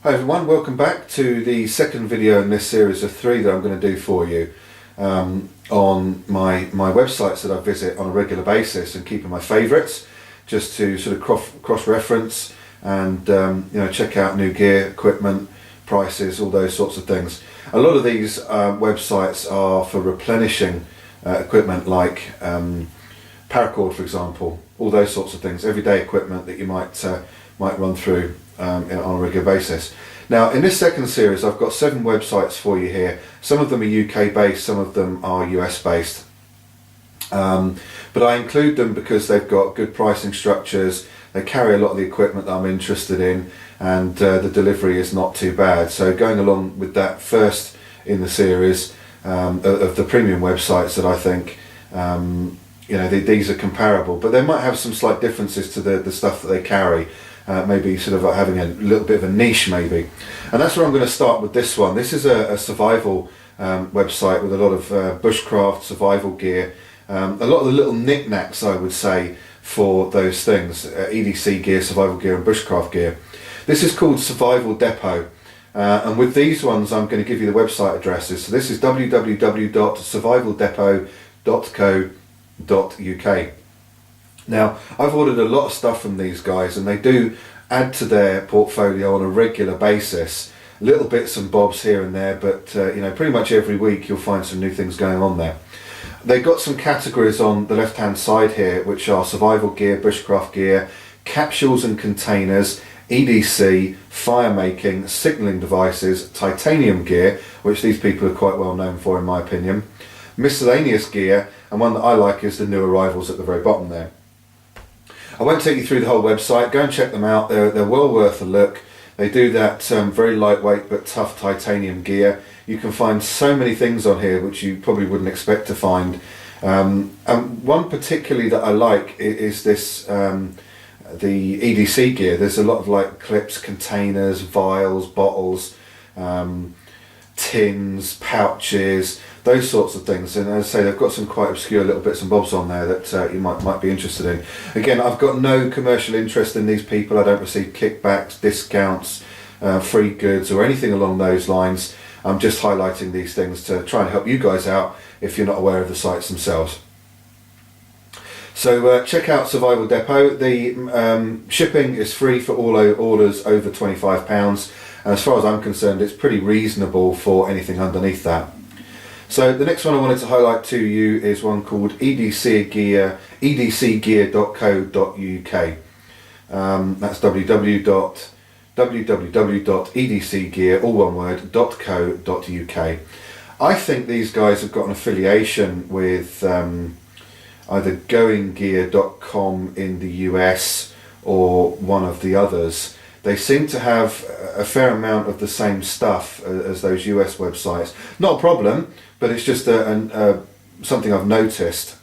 Hi everyone, welcome back to the second video in this series of 3 that I'm going to do for you on my websites that I visit on a regular basis and keeping my favourites just to sort of cross-reference and check out new gear, equipment, prices, all those sorts of things. A lot of these websites are for replenishing equipment like paracord, for example, all those sorts of things, everyday equipment that you might run through on a regular basis. Now in this second series I've got 7 websites for you here. Some of them are UK based, some of them are US based, but I include them because they've got good pricing structures, they carry a lot of the equipment that I'm interested in, and the delivery is not too bad. So going along with that first in the series of the premium websites that I think these are comparable, but they might have some slight differences to the stuff that they carry. Maybe sort of having a little bit of a niche maybe, and that's where I'm going to start with this one. This is a survival website with a lot of bushcraft survival gear, a lot of the little knickknacks I would say for those things, EDC gear, survival gear and bushcraft gear. This is called Survival Depot, and with these ones I'm going to give you the website addresses. So this is www.survivaldepot.co.uk. Now, I've ordered a lot of stuff from these guys and they do add to their portfolio on a regular basis, little bits and bobs here and there, but pretty much every week you'll find some new things going on there. They've got some categories on the left hand side here which are survival gear, bushcraft gear, capsules and containers, EDC, fire making, signalling devices, titanium gear, which these people are quite well known for in my opinion, miscellaneous gear, and one that I like is the new arrivals at the very bottom there. I won't take you through the whole website, go and check them out, they're well worth a look. They do that very lightweight but tough titanium gear. You can find so many things on here which you probably wouldn't expect to find. And one particularly that I like is this, the EDC gear. There's a lot of like clips, containers, vials, bottles, tins, pouches, those sorts of things, and as I say, they've got some quite obscure little bits and bobs on there that you might be interested in. Again, I've got no commercial interest in these people. I don't receive kickbacks, discounts, free goods or anything along those lines. I'm just highlighting these things to try and help you guys out if you're not aware of the sites themselves. So check out Survival Depot. The shipping is free for all orders over £25, and as far as I'm concerned it's pretty reasonable for anything underneath that. So the next one I wanted to highlight to you is one called edcgear.co.uk. That's www.edcgear, all one word, .co.uk. I think these guys have got an affiliation with either goinggear.com in the US or one of the others. They seem to have a fair amount of the same stuff as those US websites. Not a problem, but it's just something I've noticed.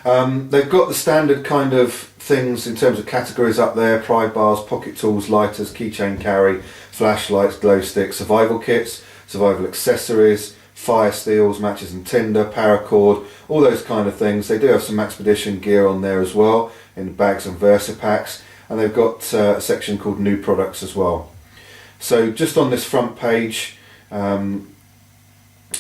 They've got the standard kind of things in terms of categories up there: pry bars, pocket tools, lighters, keychain carry, flashlights, glow sticks, survival kits, survival accessories, fire steels, matches and tinder, paracord, all those kind of things. They do have some expedition gear on there as well in bags and Versa packs, and they've got a section called new products as well. So just on this front page,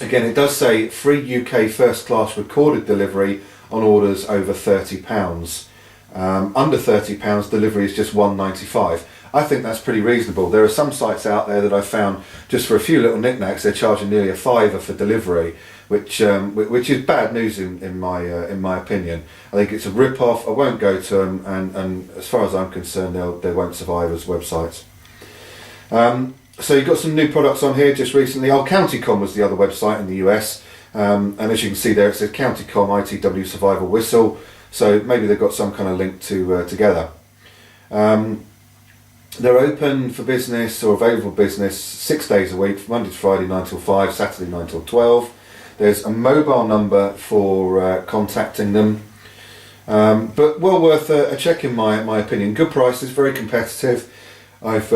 again it does say free UK first class recorded delivery on orders over £30. Under £30 delivery is just £1.95. I think that's pretty reasonable. There are some sites out there that I found just for a few little knickknacks they're charging nearly a £5 for delivery, which is bad news in my opinion. I think it's a rip-off. I won't go to them, and as far as I'm concerned they won't survive as websites. So you've got some new products on here just recently. Countycom was the other website in the US, and as you can see there it says Countycom ITW Survival Whistle, so maybe they've got some kind of link together. They're open for business or available business 6 days a week, Monday to Friday 9 till 5, Saturday 9 till 12. There's a mobile number for contacting them, but well worth a check in my opinion. Good prices, very competitive. I've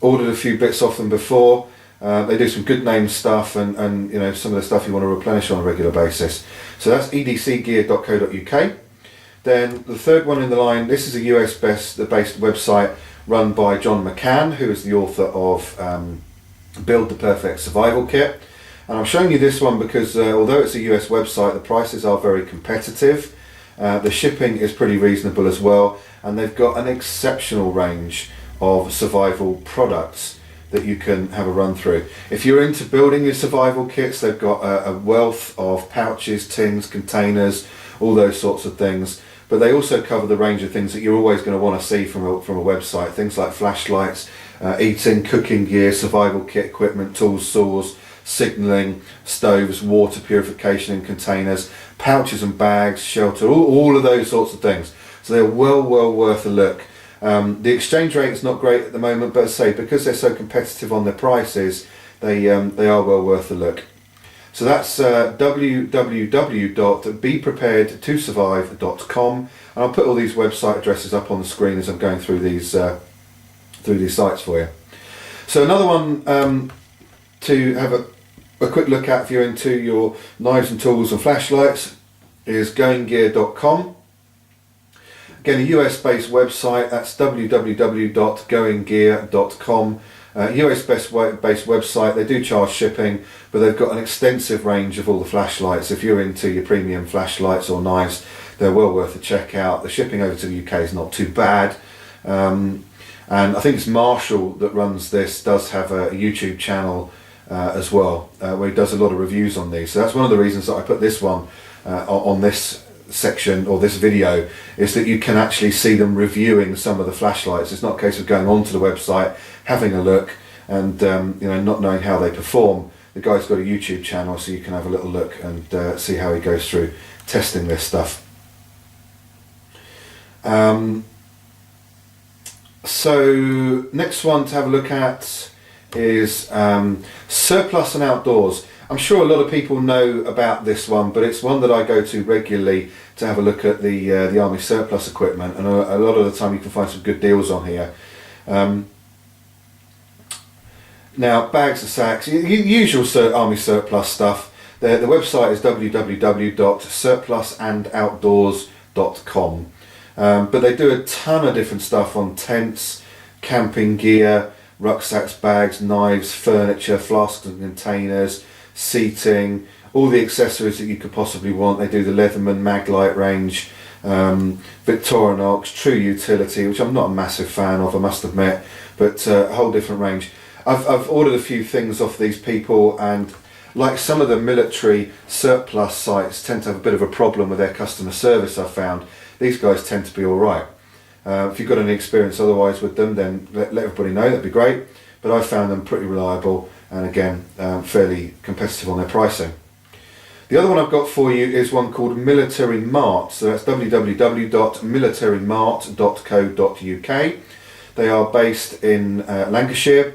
ordered a few bits off them before. They do some good name stuff and some of the stuff you want to replenish on a regular basis. So that's edcgear.co.uk. Then the third one in the line, this is a US based website run by John McCann, who is the author of Build the Perfect Survival Kit. And I'm showing you this one because although it's a US website, the prices are very competitive. The shipping is pretty reasonable as well, and they've got an exceptional range of survival products that you can have a run through. If you're into building your survival kits, they've got a wealth of pouches, tins, containers, all those sorts of things. But they also cover the range of things that you're always going to want to see from a website. Things like flashlights, eating, cooking gear, survival kit equipment, tools, saws, signalling, stoves, water purification in containers, pouches and bags, shelter, all of those sorts of things. So they're well worth a look. The exchange rate is not great at the moment, but as I say, because they're so competitive on their prices, they are well worth a look. So that's www.bepreparedtosurvive.com, and I'll put all these website addresses up on the screen as I'm going through these sites for you. So another one to have a quick look at if you're into your knives and tools and flashlights is goinggear.com. Again, a US based website, that's www.goinggear.com. US based website, they do charge shipping, but they've got an extensive range of all the flashlights. If you're into your premium flashlights or knives, they're well worth a check out. The shipping over to the UK is not too bad. And I think it's Marshall that runs this, does have a YouTube channel as well, where he does a lot of reviews on these. So that's one of the reasons that I put this one on this section or this video, is that you can actually see them reviewing some of the flashlights. It's not a case of going onto the website, having a look, and not knowing how they perform. The guy's got a YouTube channel, so you can have a little look and see how he goes through testing this stuff. So next one to have a look at is Surplus and Outdoors. I'm sure a lot of people know about this one, but it's one that I go to regularly to have a look at the Army surplus equipment, and a lot of the time you can find some good deals on here. Now, bags and sacks, usual Army surplus stuff. The website is www.surplusandoutdoors.com, but they do a ton of different stuff on tents, camping gear, rucksacks, bags, knives, furniture, flasks and containers, seating, all the accessories that you could possibly want. They do the Leatherman Maglite range, Victorinox, True Utility, which I'm not a massive fan of, I must admit, but a whole different range. I've ordered a few things off these people, and like some of the military surplus sites tend to have a bit of a problem with their customer service, I've found. These guys tend to be alright. If you've got any experience otherwise with them, then let everybody know, that'd be great. But I found them pretty reliable, and again, fairly competitive on their pricing. The other one I've got for you is one called Military Mart. So that's www.militarymart.co.uk. They are based in Lancashire.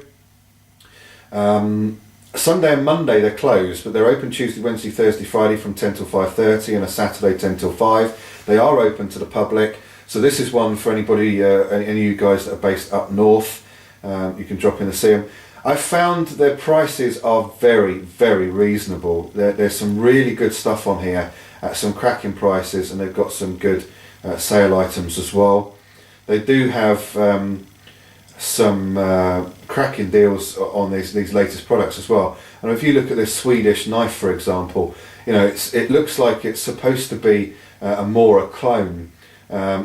Sunday and Monday they're closed, but they're open Tuesday, Wednesday, Thursday, Friday from 10 till 5:30, and a Saturday 10 till 5. They are open to the public. So this is one for anybody, any of you guys that are based up north. You can drop in and see them. I've found their prices are very reasonable. There's some really good stuff on here at some cracking prices, and they've got some good sale items as well. They do have some cracking deals on these latest products as well. And if you look at this Swedish knife, for example, it looks like it's supposed to be a Mora clone.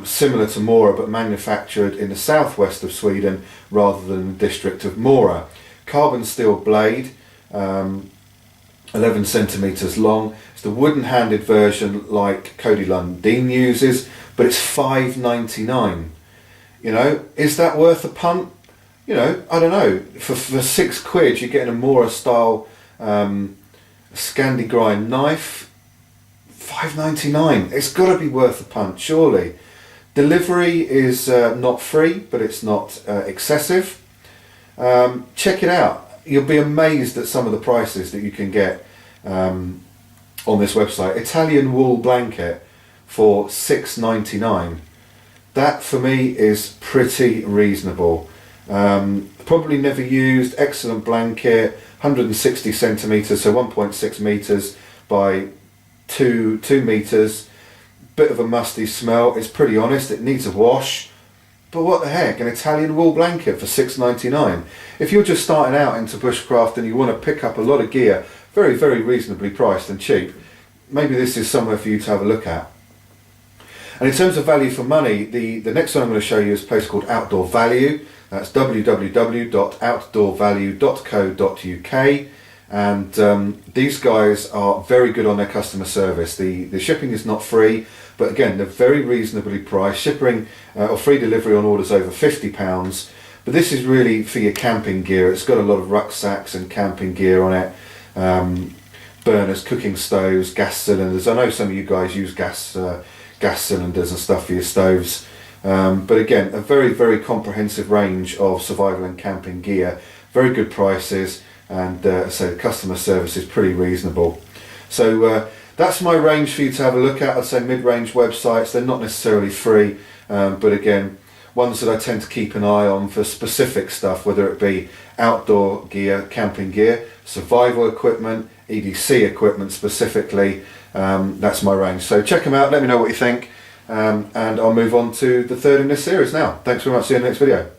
Similar to Mora, but manufactured in the southwest of Sweden rather than the district of Mora. Carbon steel blade, 11 centimeters long. It's the wooden handed version like Cody Lundin uses, but it's $5.99. Is that worth a punt? I don't know. For £6 you're getting a Mora style Scandi grind knife. $5.99. It's got to be worth a punt, surely. Delivery is not free, but it's not excessive. Check it out. You'll be amazed at some of the prices that you can get on this website. Italian wool blanket for $6.99. That for me is pretty reasonable. Probably never used. Excellent blanket. 160 centimeters, so 1.6 meters by 2 meters. bit of a musty smell. It's pretty honest, it needs a wash. But what the heck, an Italian wool blanket for $6.99. If you're just starting out into bushcraft and you want to pick up a lot of gear, very, very reasonably priced and cheap, maybe this is somewhere for you to have a look at. And in terms of value for money, the next one I'm going to show you is a place called Outdoor Value. That's www.outdoorvalue.co.uk. And these guys are very good on their customer service. The shipping is not free, but again, they're very reasonably priced. Shipping or free delivery on orders over £50. But this is really for your camping gear. It's got a lot of rucksacks and camping gear on it. Burners, cooking stoves, gas cylinders. I know some of you guys use gas cylinders and stuff for your stoves. But again, a very, very comprehensive range of survival and camping gear. Very good prices. And so the customer service is pretty reasonable. So that's my range for you to have a look at. I'd say mid-range websites. They're not necessarily free, but again, ones that I tend to keep an eye on for specific stuff, whether it be outdoor gear, camping gear, survival equipment, EDC equipment specifically. That's my range. So check them out, let me know what you think, and I'll move on to the third in this series now. Thanks very much, see you in the next video.